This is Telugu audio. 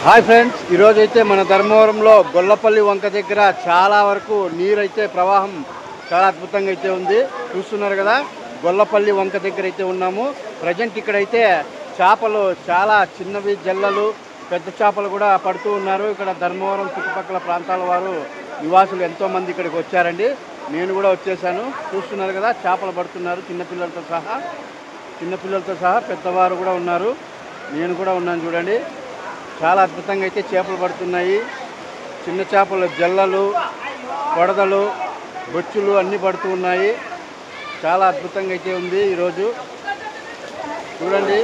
హాయ్ ఫ్రెండ్స్, ఈరోజైతే మన ధర్మవరంలో గొల్లపల్లి వంక దగ్గర చాలా వరకు నీరైతే ప్రవాహం చాలా అద్భుతంగా అయితే ఉంది. చూస్తున్నారు కదా, గొల్లపల్లి వంక దగ్గర అయితే ఉన్నాము. ప్రజెంట్ ఇక్కడైతే చేపలు చాలా చిన్నవి, జల్లలు, పెద్ద చేపలు కూడా పడుతూ ఉన్నారు. ఇక్కడ ధర్మవరం చుట్టుపక్కల ప్రాంతాల వారు నివాసులు ఎంతోమంది ఇక్కడికి వచ్చారండి. నేను కూడా వచ్చేసాను. చూస్తున్నారు కదా, చేపలు పడుతున్నారు చిన్నపిల్లలతో సహా పెద్దవారు కూడా ఉన్నారు. నేను కూడా ఉన్నాను చూడండి. చాలా అద్భుతంగా అయితే చేపలు పడుతున్నాయి. చిన్న చేపలు, జల్లలు, కొడదలు, బొచ్చులు అన్నీ పడుతూ ఉన్నాయి. చాలా అద్భుతంగా అయితే ఉంది ఈరోజు చూడండి.